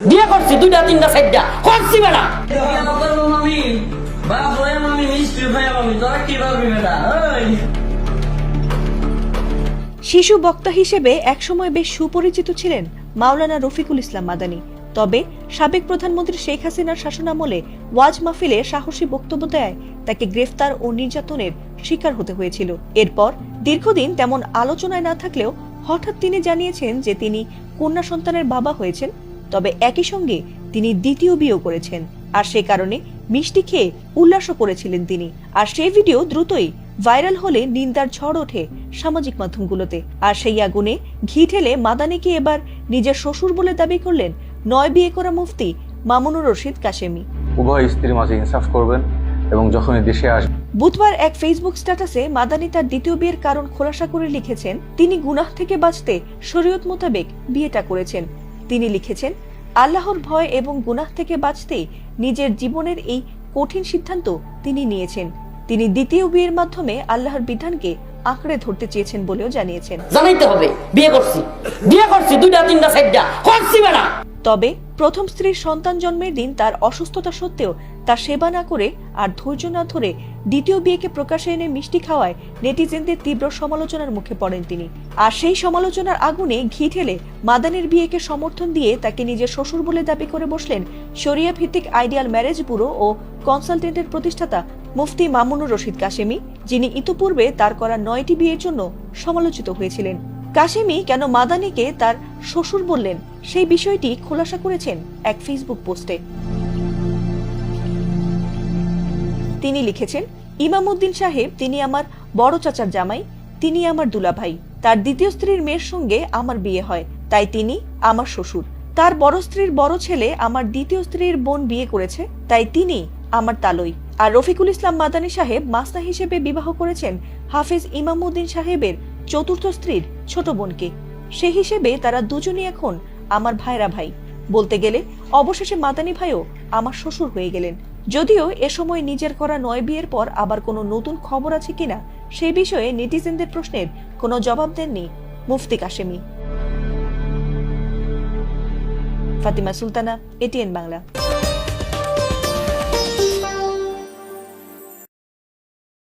বিয়ে করছি দুইটা তিনটা চারটা করছি বেটা। শিশু বক্তা হিসেবে একসময় বেশ সুপরিচিত ছিলেন মাওলানা রফিকুল ইসলাম মাদানী। তবে সাবেক প্রধানমন্ত্রী শেখ হাসিনার শাসনামলে ওয়াজ মাহফিলে সাহসী বক্তব্য দেয় তাকে গ্রেফতার ও নির্যাতনের শিকার হতে হয়েছিল। এরপর দীর্ঘদিন তেমন আলোচনায় না থাকলেও হঠাৎ তিনি জানিয়েছেন যে তিনি কন্যা সন্তানের বাবা হয়েছেন। তবে একই সঙ্গে তিনি দ্বিতীয় বিয়েও করেছেন, আর সে কারণে মিষ্টি খেয়ে উল্লাসও করেছিলেন তিনি। আর সেই ভিডিও দ্রুতই ভাইরাল হলে নিন্দার ঝড় ওঠে সামাজিক মাধ্যমগুলোতে। আর সেই আগুনে ঘি ঢেলে মাদানীকে এবার নিজের শ্বশুর বলে দাবি করলেন নয় বিয়ে করা মুফতি মামুনুর রশিদ কাশেমি। উভয় স্ত্রীর মাঝে ইনসাফ করবেন এবং যখনই দেশে আসবেন। বুধবার এক ফেসবুক স্ট্যাটাসে মাদানী তার দ্বিতীয় বিয়ের কারণ খোলাসা করে লিখেছেন তিনি গুনাহ থেকে বাঁচতে শরীয়ত মোতাবেক বিয়েটা করেছেন। তিনি লিখেছেন, আল্লাহর ভয় এবং গুনাহ থেকে বাঁচতে নিজের জীবনের এই কঠিন সিদ্ধান্ত তিনি নিয়েছেন। তিনি দ্বিতীয় বিয়ের মাধ্যমে আল্লাহর বিধানকে আঁকড়ে ধরতে চেয়েছেন বলেও জানিয়েছেন। জানাইতে হবে বিয়ে করছি দুইটা তিনটা চারটা করছি বেটা। তবে প্রথম স্ত্রীর সন্তান জন্মের দিন তার অসুস্থতা সত্ত্বেও তার সেবা না করে আর ধৈর্য না ধরে দ্বিতীয় বিয়েকে প্রকাশে এনে মিষ্টি খাওয়ায় নেটিজেনদের তীব্র সমালোচনার মুখে পড়েন তিনি। আর সেই সমালোচনার আগুনে ঘি ঢেলে মাদানীর বিয়েকে সমর্থন দিয়ে তাকে নিজের শ্বশুর বলে দাবি করে বসলেন শরিয়া ভিত্তিক আইডিয়াল ম্যারেজ ব্যুরো ও কনসালটেন্টের প্রতিষ্ঠাতা মুফতি মামুনুর রশিদ কাশেমি, যিনি ইতিপূর্বে তার করা 9টি বিয়ের জন্য সমালোচিত হয়েছিলেন। কাশেমি কেন মাদানীকে তার শ্বশুর বললেন সেই বিষয়টি খোলাসা করেছেন এক ফেসবুক পোস্টে। তিনি লিখেছেন, ইমামউদ্দিন সাহেব তিনি আমার বড় চাচার জামাই, তিনি আমার দুলাভাই। তার দ্বিতীয় স্ত্রীর মেয়ের সঙ্গে আমার বিয়ে হয়, তাই তিনি আমার শ্বশুর। তার বড় স্ত্রীর বড় ছেলে আমার দ্বিতীয় স্ত্রীর বোন বিয়ে করেছে, তাই তিনি আমার তালই। আর রফিকুল ইসলাম মাদানী সাহেব মাস্তা হিসেবে বিবাহ করেছেন হাফেজ ইমামউদ্দিন সাহেবের চতুর্থ স্ত্রীর ছোট বোনকে। সে হিসেবে তারা দুজনই এখন আমার ভাইরা ভাই। বলতে গেলে অবশেষে মাদানী ভাইও আমার শ্বশুর হয়ে গেলেন। যদিও এ সময় নিজের করা 9 বিয়ের পর আবার কোনো নতুন খবর আছে কিনা সেই বিষয়ে নেটিজেনদের প্রশ্নের কোনো জবাব দেননি মুফতি কাশেমি। ফাতিমা সুলতানা, এটিএন বাংলা।